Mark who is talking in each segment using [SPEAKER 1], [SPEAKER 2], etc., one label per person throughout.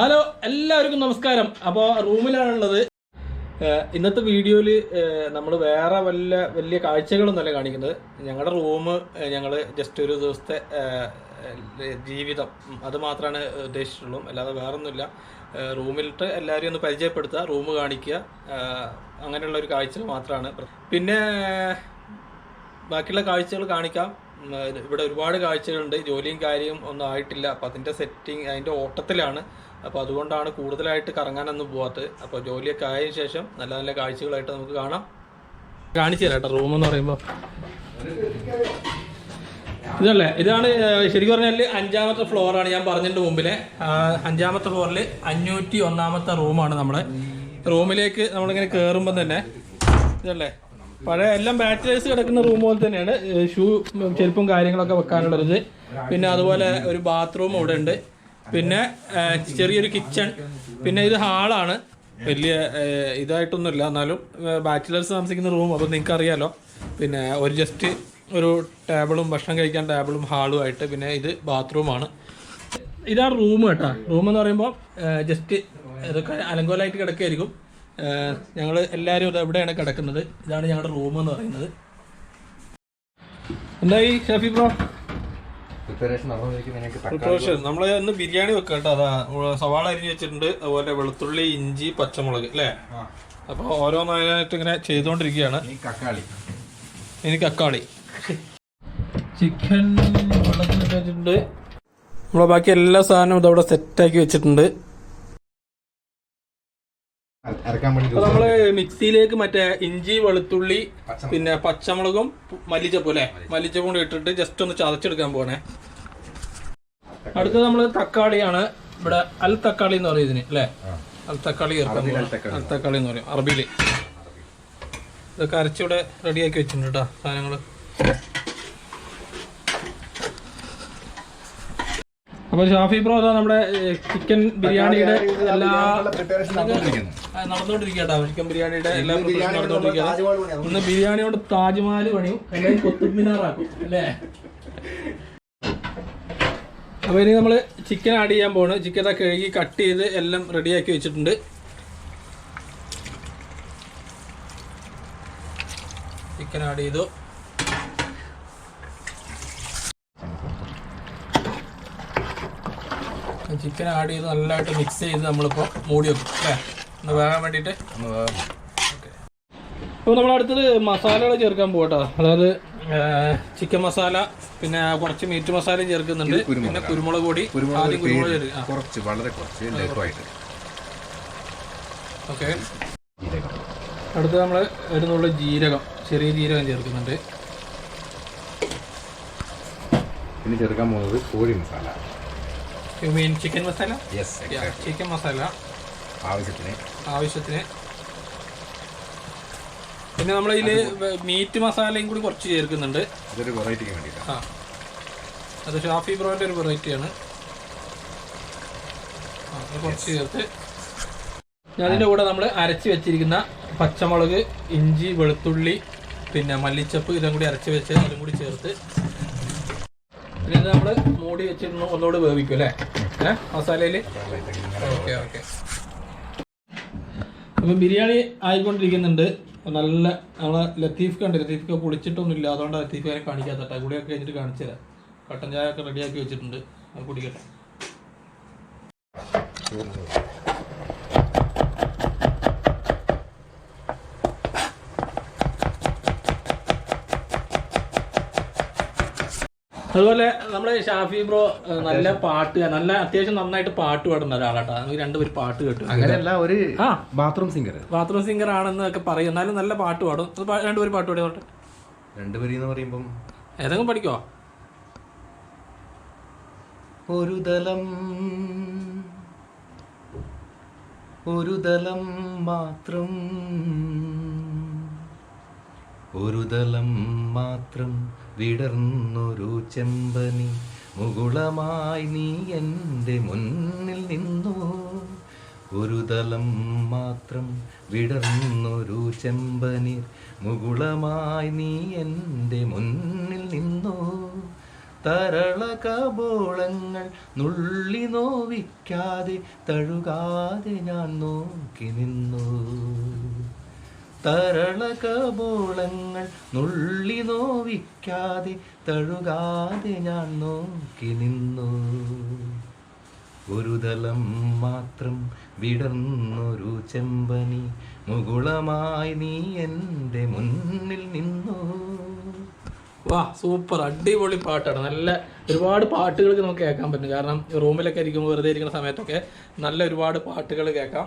[SPEAKER 1] Hello എല്ലാവർക്കും നമസ്കാരം. അപ്പോൾ റൂമിലാണുള്ളത്. ഇന്നത്തെ വീഡിയോയിൽ നമ്മൾ വേറെ വലിയ കാഴ്ചകളൊന്നുമല്ല കാണിക്കുന്നത്. ഞങ്ങളുടെ റൂം ഞങ്ങൾ ജസ്റ്റ് ഒരു ദിവസത്തെ ജീവിതം അത് മാത്രമാണ് ഉദ്ദേശിച്ചിട്ടുള്ളൂ, അല്ലാതെ വേറൊന്നുമില്ല. റൂമിലിട്ട് എല്ലാവരെയും ഒന്ന് പരിചയപ്പെടുത്തുക, റൂം കാണിക്കുക, അങ്ങനെയുള്ള ഒരു കാഴ്ചകൾ മാത്രമാണ്. പിന്നെ ബാക്കിയുള്ള കാഴ്ചകൾ കാണിക്കാം. ഇവിടെ ഒരുപാട് കാഴ്ചകളുണ്ട്. ജോലിയും കാര്യവും ഒന്നും ആയിട്ടില്ല, അപ്പോൾ അതിൻ്റെ സെറ്റിങ് അതിൻ്റെ ഓട്ടത്തിലാണ്. അപ്പോൾ അതുകൊണ്ടാണ് കൂടുതലായിട്ട് കറങ്ങാനൊന്നും പോകാത്തത്. അപ്പോൾ ജോലിയൊക്കെ ആയതിനു ശേഷം നല്ല നല്ല കാഴ്ചകളായിട്ട് നമുക്ക് കാണാം. കാണിച്ചു തരാം കേട്ടോ. റൂം എന്ന് പറയുമ്പോൾ ഇതല്ലേ, ഇതാണ് ശരിക്കും പറഞ്ഞാൽ 5ാമത്തെ ഫ്ലോറാണ്. ഞാൻ പറഞ്ഞതിൻ്റെ മുമ്പിലെ 5ാമത്തെ ഫ്ലോറിൽ 501ാമത്തെ റൂമാണ് നമ്മുടെ. റൂമിലേക്ക് നമ്മളിങ്ങനെ കയറുമ്പോൾ തന്നെ ഇതല്ലേ, പഴയ എല്ലാം ബാച്ചിലേഴ്സ് കിടക്കുന്ന റൂം പോലെ തന്നെയാണ്. ഷൂ ചെരുപ്പും കാര്യങ്ങളൊക്കെ വെക്കാനുള്ളത്. പിന്നെ അതുപോലെ ഒരു ബാത്റൂം ഇവിടെ ഉണ്ട്. പിന്നെ ചെറിയൊരു കിച്ചൺ. പിന്നെ ഇത് ഹാളാണ്, വലിയ ഇതായിട്ടൊന്നുമില്ല, എന്നാലും ബാച്ചിലേഴ്സ് താമസിക്കുന്ന റൂം. അപ്പോൾ നിങ്ങൾക്ക് അറിയാലോ. പിന്നെ ഒരു ജസ്റ്റ് ഒരു ടേബിളും ഭക്ഷണം കഴിക്കാൻ ടേബിളും ഹാളും ആയിട്ട്. പിന്നെ ഇത് ബാത്റൂമാണ്. ഇതാണ് റൂം കേട്ടോ. റൂം എന്ന് പറയുമ്പോൾ ജസ്റ്റ് ഇതൊക്കെ അലങ്കോലമായിട്ട് കിടക്കുകയായിരിക്കും. ഞങ്ങൾ എല്ലാവരും എവിടെയാണ് കിടക്കുന്നത്. ഇതാണ് ഞങ്ങളുടെ റൂം എന്ന് പറയുന്നത്. എന്തായി ഷാഫി ബ്രോ? പ്രിപ്പറേഷൻ നമ്മൾ ഇന്ന് ബിരിയാണി വെക്കാം കേട്ടോ. അതാ സവാള അരിഞ്ഞ് വെച്ചിട്ടുണ്ട്, അതുപോലെ വെളുത്തുള്ളി, ഇഞ്ചി, പച്ചമുളക് അല്ലേ. അപ്പോൾ ഓരോന്നായിട്ട് ഇങ്ങനെ ചെയ്തുകൊണ്ടിരിക്കുകയാണ്. ഇനി തക്കാളി, ചിക്കൻ വെള്ളത്തിൽ വെച്ചിട്ടുണ്ട്. നമ്മളെ ബാക്കി എല്ലാ സാധനവും ഇതവിടെ സെറ്റാക്കി വെച്ചിട്ടുണ്ട്. നമ്മള് മിക്സിയിലേക്ക് മറ്റേ ഇഞ്ചി, വെളുത്തുള്ളി, പിന്നെ പച്ചമുളകും മല്ലിച്ചപ്പും അല്ലെ, മല്ലിച്ചപ്പും കൂടി ഇട്ടിട്ട് ജസ്റ്റ് ഒന്ന് ചതച്ചെടുക്കാൻ പോണേ. അടുത്തത് നമ്മള് തക്കാളിയാണ്. ഇവിടെ അൽ തക്കാളി എന്ന് പറയും ഇതിന് അല്ലെ. അൽ തക്കാളി ചേർക്കാം. അൽ തക്കാളി എന്ന് പറയും അറബിയില്. ഇതൊക്കെ അരച്ചിവിടെ റെഡിയാക്കി വെച്ചിട്ടുണ്ട് കേട്ടോ സാധനങ്ങള്. അപ്പോൾ ഷാഫി ബ്രോ അതാ നമ്മുടെ ചിക്കൻ ബിരിയാണിയുടെ എല്ലാ നടന്നുകൊണ്ടിരിക്കട്ടോ. ചിക്കൻ ബിരിയാണിയുടെ എല്ലാ പ്രിപ്പറേഷൻ നടന്നുകൊണ്ടിരിക്കുകയാണ്. ഒന്ന് ബിരിയാണിയോട് താജ്മഹൽ പണിയും അല്ലെങ്കിൽ കുത്തുബ്മിനാറാക്കും അല്ലേ. അപ്പോൾ ഇനി നമ്മൾ ചിക്കൻ ആഡ് ചെയ്യാൻ പോണ്. ചിക്കൻ കഴുകി കട്ട് ചെയ്ത് എല്ലാം റെഡിയാക്കി വെച്ചിട്ടുണ്ട്. ചിക്കൻ ആഡ് ചെയ്തു. ചിക്കൻ ആഡ് ചെയ്ത് നല്ലതായിട്ട് മിക്സ് ചെയ്ത് നമ്മളിപ്പോൾ മൂടി വെക്കും അല്ലേ, ഒന്ന് വേകാൻ വേണ്ടിയിട്ട്. അപ്പോൾ നമ്മൾ അടുത്തത് മസാലകൾ ചേർക്കാൻ പോകട്ടോ. അതായത് ചിക്കൻ മസാല, പിന്നെ കുറച്ച് മീറ്റ് മസാലയും ചേർക്കുന്നുണ്ട്. പിന്നെ കുരുമുളക് പൊടി, ആദ്യം കുരുമുളക് ചേർക്കും. ഓക്കെ. അടുത്ത് നമ്മൾ വരുന്നുള്ള ജീരകം, ചെറിയ ജീരകം ചേർക്കുന്നുണ്ട്.
[SPEAKER 2] പിന്നെ ചേർക്കാൻ പോകുന്നത് കോഴി masala.
[SPEAKER 1] You mean chicken masala?
[SPEAKER 2] Yes, exactly.
[SPEAKER 1] Yeah, chicken masala. ആവശ്യത്തിന്. പിന്നെ നമ്മളിതിൽ മീറ്റ് മസാലയും കൂടി കുറച്ച് ചേർക്കുന്നുണ്ട്.
[SPEAKER 2] അതൊരു വെറൈറ്റിക്ക് വേണ്ടിയിട്ടാണ്.
[SPEAKER 1] അത് ഷാഫി ബ്രോൻ്റെ ഒരു വെറൈറ്റിയാണ്. കുറച്ച് ചേർത്ത് അതിൻ്റെ കൂടെ നമ്മൾ അരച്ച് വെച്ചിരിക്കുന്ന പച്ചമുളക്, ഇഞ്ചി, വെളുത്തുള്ളി, പിന്നെ മല്ലിച്ചപ്പ് ഇതും കൂടി അരച്ച് വെച്ച് അതും കൂടി ചേർത്ത് പിന്നെ ഇത് നമ്മൾ മൂടി വെച്ചിരുന്നു ഒന്നുകൂടി വേവിക്കും അല്ലേ മസാലയിൽ. Okay okay. അപ്പം ബിരിയാണി ആയിക്കൊണ്ടിരിക്കുന്നുണ്ട്. നല്ല നമ്മളെ ലത്തീഫ് കണ്ട്, ലത്തീഫൊക്കെ കുളിച്ചിട്ടൊന്നുമില്ല, അതുകൊണ്ടാണ് ലത്തീഫിനെ കാണിക്കാത്ത. കുളിയൊക്കെ കഴിഞ്ഞിട്ട് കാണിച്ചു തരാം. കട്ടൻ ചായ ഒക്കെ റെഡിയാക്കി വെച്ചിട്ടുണ്ട്, അത് കുടിക്കട്ടെ. അതുപോലെ നമ്മുടെ ഷാഫി ബ്രോ നല്ല പാട്ട്, നല്ല അത്യാവശ്യം നന്നായിട്ട് പാട്ട് പാടുന്ന ഒരാളാട്ടോ. നമുക്ക് രണ്ടുപേരും പാട്ട് കേട്ടു.
[SPEAKER 2] അങ്ങനെയല്ല, ഒരു ബാത്റൂം സിംഗർ
[SPEAKER 1] ആണെന്നൊക്കെ പറയും. എന്നാലും നല്ല പാട്ട് പാടും. രണ്ടുപേരും പാട്ട് പാടിയോട്ടെ.
[SPEAKER 2] രണ്ടുപേരെന്ന് പറയുമ്പം
[SPEAKER 1] ഏതെങ്കിലും പഠിക്കോ?
[SPEAKER 2] ഒരു ദലം മാത്രം, ഒരു ദലം മാത്രം വിടർന്നൊരു ചെമ്പനി മുകുളമായി നീ എൻ്റെ മുന്നിൽ നിന്നു. ഒരു ദലം മാത്രം വിടർന്നൊരു ചെമ്പനി മുകുളമായി നീ എൻ്റെ മുന്നിൽ നിന്നു. തരള കബോളങ്ങൾ നുള്ളി നോവിക്കാതെ തഴുകാതെ ഞാൻ നോക്കി നിന്നു. തരള കബോളങ്ങൾ നുള്ളി നോവിക്കാതെ തഴുകാതെ ഞാൻ നോക്കി നിന്നു. ഒരു തലം മാത്രം വിടർന്നൊരു ചെമ്പനി മുകുളമായി നീ എൻ്റെ മുന്നിൽ നിന്നു.
[SPEAKER 1] വാ, സൂപ്പർ അടിപൊളി പാട്ടാണ്. നല്ല ഒരുപാട് പാട്ടുകൾക്ക് നമുക്ക് കേൾക്കാൻ പറ്റും. കാരണം റൂമിലൊക്കെ ഇരിക്കുമ്പോൾ വെറുതെ ഇരിക്കുന്ന സമയത്തൊക്കെ നല്ല ഒരുപാട് പാട്ടുകൾ കേൾക്കാം.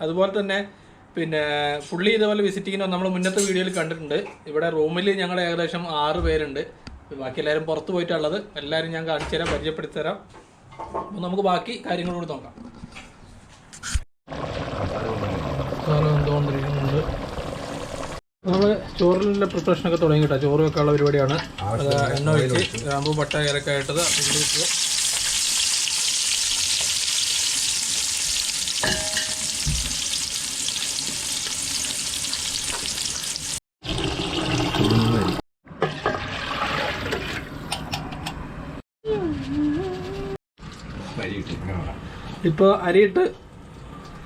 [SPEAKER 1] അതുപോലെ തന്നെ പിന്നെ പുള്ളി ഇതുപോലെ വിസിറ്റിങ്ങിന് നമ്മൾ മുന്നത്തെ വീഡിയോയിൽ കണ്ടിട്ടുണ്ട്. ഇവിടെ റൂമിൽ ഞങ്ങൾ ഏകദേശം 6 പേരുണ്ട്. ബാക്കി എല്ലാവരും പുറത്ത് പോയിട്ടുള്ളത്. എല്ലാവരും ഞാൻ കാണിച്ചു തരാം, പരിചയപ്പെടുത്തി തരാം. അപ്പോൾ നമുക്ക് ബാക്കി കാര്യങ്ങളോട് നോക്കാം. സാധനം എന്തുകൊണ്ടിരിക്കുന്നുണ്ട്. നമ്മൾ ചോറിലുള്ള പ്രിപ്പറേഷനൊക്കെ തുടങ്ങി കേട്ടോ. ചോറ് വെക്കാനുള്ള പരിപാടിയാണ്. എണ്ണ ഒഴിച്ച് ഗ്രാമ്പൂ പട്ട ഏലക്ക ഇട്ടത് വെച്ച് ഇപ്പോൾ അരിയിട്ട്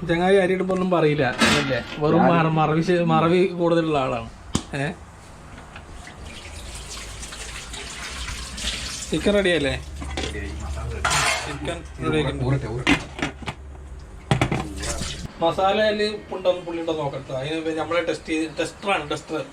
[SPEAKER 1] ചങ്ങായി അരിയിട്ടപ്പോൾ ഒന്നും പറയില്ല അല്ലേ? വെറും മറവി കൂടുതലുള്ള ആളാണ്. ചിക്കൻ റെഡിയല്ലേ? ചിക്കൻ മസാലയിൽ ഉണ്ടോന്ന് പുള്ളി ഉണ്ടോ നോക്കട്ടെ. അതിന് നമ്മളെ ടെസ്റ്ററാണ്. ടെസ്റ്റർ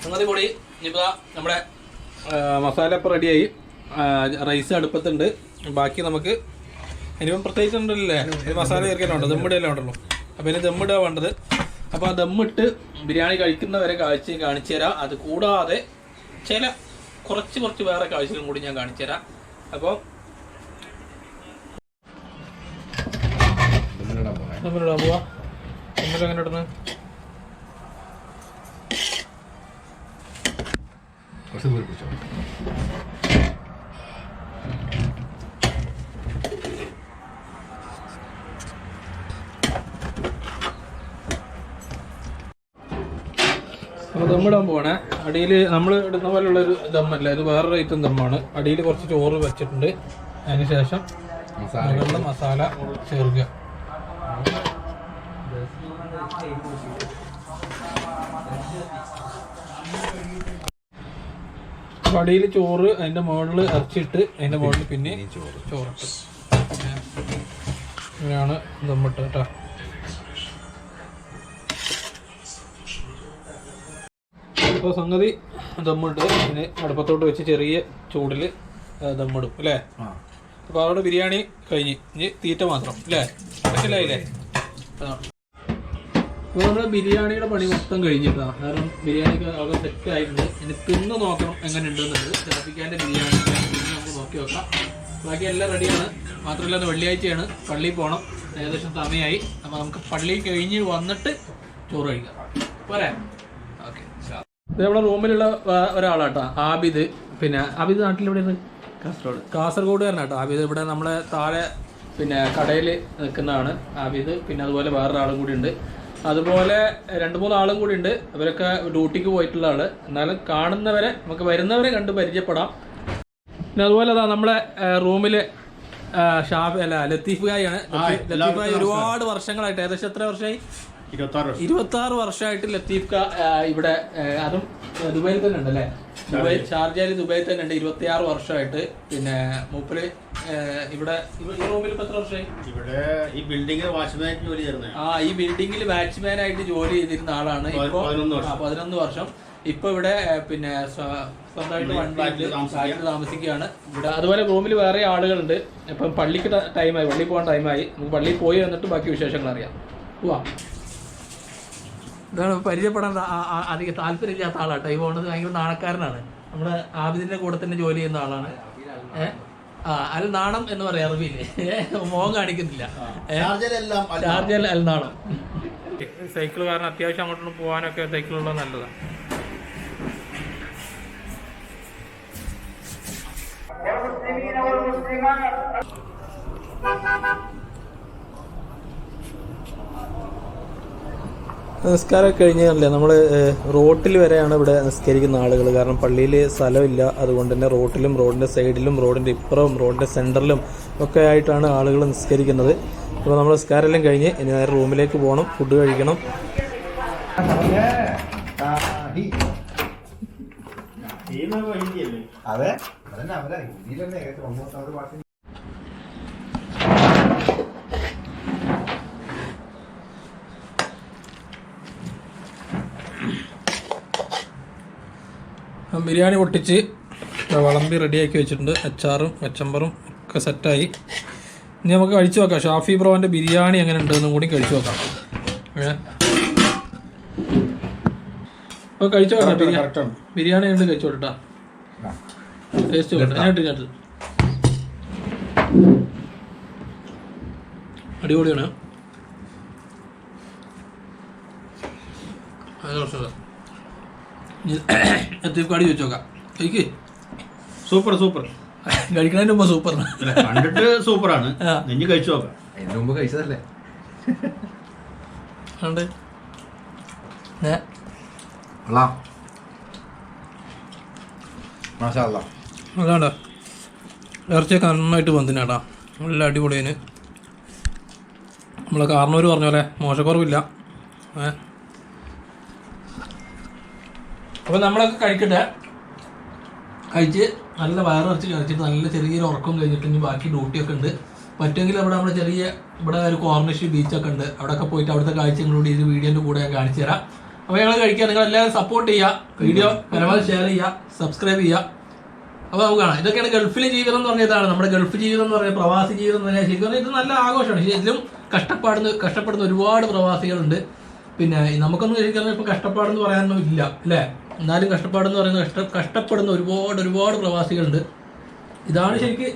[SPEAKER 1] സംഗതി പൊടി. ഇനിയിപ്പോൾ നമ്മുടെ മസാല ഇപ്പോൾ റെഡിയായി. റൈസ് അടുപ്പത്തുണ്ട്. ബാക്കി നമുക്ക് ഇനിയിപ്പം പ്രത്യേകിച്ച് ഉണ്ടല്ലേ, മസാല ചേർക്കാനുണ്ട്, ദമ്മിടെല്ലാം ഉണ്ടല്ലോ. അപ്പോൾ ഇനി ദമ്മിടുക വേണ്ടത്. അപ്പോൾ ആ ദമ്മിട്ട് ബിരിയാണി കഴിക്കുന്നവരെ കാണിച്ചു തരാം. അത് കൂടാതെ കുറച്ച് വേറെ കാഴ്ചകളും കൂടി ഞാൻ കാണിച്ചു തരാം. അപ്പോൾ ദമ്മിടാൻ പോവാ. ദമ്മിലെങ്ങനെ ഇടുന്നത്? അപ്പോൾ ദമ്മിടാൻ പോവാണേ. അടിയിൽ നമ്മൾ ഇടുന്ന പോലുള്ളൊരു ദമ്മല്ല, ഇത് വേറൊരു ഐറ്റം ദമ്മാണ്. അടിയിൽ കുറച്ച് ചോറ് വെച്ചിട്ടുണ്ട്. അതിന് ശേഷം മസാല ചേർക്കുക. അടിയിൽ ചോറ്, അതിൻ്റെ മുകളിൽ ഇറച്ചിട്ട്, അതിൻ്റെ മുകളിൽ പിന്നെ ചോറിട്ട് ഇങ്ങനെയാണ് ദമ്മിട്ട് കേട്ടോ. ഇപ്പോൾ സംഗതി ദമ്മിട്ട് ഇതിന് അടുപ്പത്തോട്ട് വെച്ച് ചെറിയ ചൂടിൽ ദമ്മിടും അല്ലേ. അപ്പോൾ അവിടെ ബിരിയാണി കഴിഞ്ഞ് ഇനി തീറ്റ മാത്രം അല്ലേ? മനസ്സിലായില്ലേ? അപ്പോൾ നമ്മുടെ ബിരിയാണിയുടെ പണി മൊത്തം കഴിഞ്ഞിട്ടാണ്. കാരണം ബിരിയാണിക്ക് അവിടെ സെറ്റ് ആയിട്ടുണ്ട്. ഇനി തിന്ന് നോക്കണം എങ്ങനെ ഉണ്ടെന്നുള്ളത്. ഷാഫിക്കാൻ്റെ ബിരിയാണി പിന്നെ നമുക്ക് നോക്കി വെക്കാം. ബാക്കി എല്ലാം റെഡിയാണ്. മാത്രമല്ല ഇന്ന് വെള്ളിയാഴ്ചയാണ്, പള്ളിയിൽ പോകണം. ഏകദേശം സമയമായി. അപ്പോൾ നമുക്ക് പള്ളി കഴിഞ്ഞ് വന്നിട്ട് ചോറ് കഴിക്കാം. പോരെ? ഓക്കെ. ഇത് നമ്മുടെ റൂമിലുള്ള ഒരാളാട്ടോ, ആബിദ്. പിന്നെ ആബിദ് നാട്ടിലെവിടെയാണ്? കാസർഗോഡുകാരനാട്ടോ ആബിദ്. ഇവിടെ നമ്മളെ താഴെ പിന്നെ കടയിൽ നിൽക്കുന്നതാണ് ആബിദ്. പിന്നെ അതുപോലെ വേറൊരാളും കൂടി ഉണ്ട്. അതുപോലെ 2-3 ആളും കൂടി ഉണ്ട്. അവരൊക്കെ ഡ്യൂട്ടിക്ക് പോയിട്ടുള്ള ആള്. എന്നാലും കാണുന്നവരെ നമുക്ക് വരുന്നവരെ കണ്ട് പരിചയപ്പെടാം. പിന്നെ അതുപോലെ അതാ നമ്മളെ റൂമില് ലത്തീഫ് ഭായിയാണ്. ലത്തീഫ് ഭായി ഒരുപാട് വർഷങ്ങളായിട്ട്, ഏകദേശം എത്ര വർഷമായി? 26 വർഷമായിട്ട് ലത്തീഫ് ഇവിടെ, അതും ദുബൈയിൽ തന്നെ ഉണ്ട് അല്ലേ? ഷാർജയിൽ ദുബൈയിൽ തന്നെ ഉണ്ട് 26 വർഷമായിട്ട്. പിന്നെ മൂപ്പര് ഇവിടെ ഈ റൂമിൽ ഇപ്പൊ എത്ര വർഷമായി?
[SPEAKER 3] ഇവിടെ ഈ ബിൽഡിംഗിൽ വാച്ച്മാനായിട്ട് ജോലി ചെയ്യുന്നത്.
[SPEAKER 1] ഈ ബിൽഡിംഗിൽ വാച്ച്മാനായിട്ട് ജോലി ചെയ്തിരുന്ന ആളാണ്. ഇപ്പൊ 11 വർഷം. ഇപ്പൊ ഇവിടെ പിന്നെ സ്വന്തമായിട്ട് വണ്ടിയിൽ താമസിക്കുകയാണ് ഇവിടെ. അതുപോലെ റൂമിൽ വേറെ ആളുകളുണ്ട്. ഇപ്പം പള്ളിക്ക് ടൈമായി, പള്ളിയിൽ പോകാൻ ടൈമായി. നമുക്ക് പള്ളിയിൽ പോയി വന്നിട്ട് ബാക്കി വിശേഷങ്ങൾ അറിയാം. പോവാ. ഇതാണ് പരിചയപ്പെടാൻ അധികം താല്പര്യമില്ലാത്ത ആളാട്ടോ. ഈ പോകുന്നത് ഭയങ്കര നാണക്കാരനാണ്. നമ്മുടെ ആബിദിന്റെ കൂടെ തന്നെ ജോലി ചെയ്യുന്ന ആളാണ്. അൽ നാണം എന്ന് പറയാം അറബിയില്. മോഹം കാണിക്കുന്നില്ല. ഷാർജയിൽ അൽ നാണം. സൈക്കിൾ കാരണം അത്യാവശ്യം അങ്ങോട്ടൊന്നും പോകാനൊക്കെ സൈക്കിളുള്ളത് നല്ലതാണ്. നിസ്കാരമൊക്കെ കഴിഞ്ഞല്ലേ നമ്മൾ റോട്ടിൽ വരെയാണ് ഇവിടെ നിസ്കരിക്കുന്ന ആളുകൾ. കാരണം പള്ളിയിൽ സ്ഥലമില്ല, അതുകൊണ്ട് തന്നെ റോട്ടിലും റോഡിൻ്റെ സൈഡിലും റോഡിൻ്റെ ഇപ്പുറവും റോഡിൻ്റെ സെൻറ്ററിലും ഒക്കെ ആയിട്ടാണ് ആളുകൾ നിസ്കരിക്കുന്നത്. അപ്പോൾ നമ്മൾ നിസ്കാരമെല്ലാം കഴിഞ്ഞ് ഇനി നേരെ റൂമിലേക്ക് പോകണം, ഫുഡ് കഴിക്കണം.
[SPEAKER 2] അതെ
[SPEAKER 1] ബിരിയാണി പൊട്ടിച്ച് വിളമ്പി റെഡിയാക്കി വെച്ചിട്ടുണ്ട്. അച്ചാറും കച്ചമ്പറും ഒക്കെ സെറ്റായി. ഇനി നമുക്ക് കഴിച്ചു നോക്കാം ഷാഫി ബ്രോൻ്റെ ബിരിയാണി എങ്ങനെ ഉണ്ടെന്നും കൂടി കഴിച്ചു നോക്കാം. അപ്പോൾ കഴിച്ചു നോക്കാം. ബിരിയാണി ഉണ്ട്, കഴിച്ചു നോട്ടാ. ടേസ്റ്റ് നോക്കട്ടെ. അടിപൊളിയാണ്. എത്തിക്കാടി വെച്ച് നോക്കാം. കഴിക്ക്.
[SPEAKER 3] Super super.
[SPEAKER 1] കഴിക്കണതിന് മുമ്പ് സൂപ്പർ
[SPEAKER 3] കണ്ടിട്ട് സൂപ്പറാണ്. നെഞ്ഞ് കഴിച്ചു നോക്കാം.
[SPEAKER 2] അതിന് മുമ്പ് കഴിച്ചതല്ലേ.
[SPEAKER 1] അതാണ്ടാ ഇറച്ചിയൊക്കെ നന്നായിട്ട് വന്നിനാട്ടാ. നല്ല അടിപൊളിയാണ്. നമ്മളെ കാർണൂർ പറഞ്ഞ പോലെ മോശക്കുറവില്ല. അപ്പോൾ നമ്മളൊക്കെ കഴിക്കട്ടെ. കഴിച്ച് നല്ല വയറിറച്ച് കഴിച്ചിട്ട് നല്ല ചെറിയൊരു ഉറക്കം കഴിഞ്ഞിട്ട് ഇനി ബാക്കി ഡ്യൂട്ടിയൊക്കെ ഉണ്ട്. പറ്റുമെങ്കിൽ അവിടെ നമ്മുടെ ചെറിയ ഇവിടെ ഒരു കോർണിഷ് ബീച്ചൊക്കെ ഉണ്ട്. അവിടെയൊക്കെ പോയിട്ട് അവിടുത്തെ കാഴ്ചകളോട് ഇത് വീഡിയോൻ്റെ കൂടെ ഞാൻ കാണിച്ചു തരാം. അപ്പോൾ ഞങ്ങൾ കഴിക്കുക. നിങ്ങളെല്ലാവരും സപ്പോർട്ട് ചെയ്യുക, വീഡിയോ പരമാവധി ഷെയർ ചെയ്യുക, സബ്സ്ക്രൈബ് ചെയ്യുക. അപ്പോൾ നമുക്ക് കാണാം. ഇതൊക്കെയാണ് ഗൾഫിലെ ജീവിതം എന്ന് പറഞ്ഞതാണ്. നമ്മുടെ ഗൾഫ് ജീവിതം എന്ന് പറഞ്ഞാൽ പ്രവാസി ജീവിതം എന്ന് പറഞ്ഞാൽ ശരിക്കും ഇത് നല്ല ആഘോഷമാണ്. ഇതിലും കഷ്ടപ്പെടുന്ന ഒരുപാട് പ്രവാസികളുണ്ട്. പിന്നെ നമുക്കൊന്നും ശരിക്കും ഇപ്പോൾ കഷ്ടപ്പാടെന്ന് പറയാനൊന്നും ഇല്ല അല്ലേ. എന്നാലും കഷ്ടപ്പാടെന്ന് പറയുന്നത് കഷ്ടപ്പെടുന്ന ഒരുപാട് പ്രവാസികളുണ്ട്. ഇതാണ് ശരിക്ക്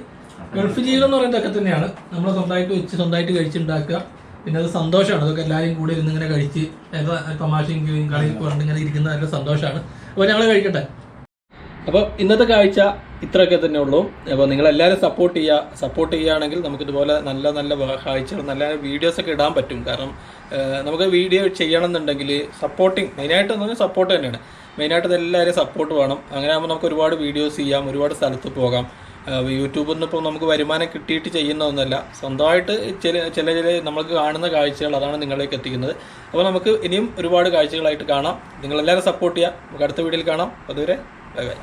[SPEAKER 1] ഗൾഫ് ജീവിതം എന്ന് പറയുന്നതൊക്കെ തന്നെയാണ്. നമ്മൾ സ്വന്തമായിട്ട് വെച്ച് സ്വന്തമായിട്ട് കഴിച്ചുണ്ടാക്കുക. പിന്നെ അത് സന്തോഷമാണ്. അതൊക്കെ എല്ലാവരും കൂടി ഇരുന്നിങ്ങനെ കഴിച്ച് തമാശയും കളിയും പറഞ്ഞ് ഇങ്ങനെ ഇരിക്കുന്ന നല്ല സന്തോഷമാണ്. അപ്പോൾ ഞങ്ങൾ കഴിക്കട്ടെ. അപ്പോൾ ഇന്നത്തെ കാഴ്ച ഇത്രയൊക്കെ തന്നെ ഉള്ളൂ. അപ്പോൾ നിങ്ങളെല്ലാവരും സപ്പോർട്ട് ചെയ്യുകയാണെങ്കിൽ നമുക്കിതുപോലെ നല്ല നല്ല കാഴ്ചകൾ നല്ല വീഡിയോസൊക്കെ ഇടാൻ പറ്റും. കാരണം നമുക്ക് വീഡിയോ ചെയ്യണമെന്നുണ്ടെങ്കിൽ സപ്പോർട്ടിങ് മെയിനായിട്ട് എന്ന് പറഞ്ഞാൽ സപ്പോർട്ട് തന്നെയാണ്. മെയിനായിട്ട് എല്ലാവരും സപ്പോർട്ട് വേണം. അങ്ങനെ ആകുമ്പോൾ നമുക്ക് ഒരുപാട് വീഡിയോസ് ചെയ്യാം, ഒരുപാട് സ്ഥലത്ത് പോകാം. യൂട്യൂബിൽ നിന്ന് ഇപ്പോൾ നമുക്ക് വരുമാനം കിട്ടിയിട്ട് ചെയ്യുന്ന ഒന്നല്ല, സ്വന്തമായിട്ട് ചില നമുക്ക് കാണുന്ന കാഴ്ചകൾ അതാണ് നിങ്ങളിലേക്ക് എത്തിക്കുന്നത്. അപ്പോൾ നമുക്ക് ഇനിയും ഒരുപാട് കാഴ്ചകളായിട്ട് കാണാം. നിങ്ങളെല്ലാവരും സപ്പോർട്ട് ചെയ്യുക. നമുക്ക് അടുത്ത വീഡിയോയിൽ കാണാം. അതുവരെ ബൈ ബൈ.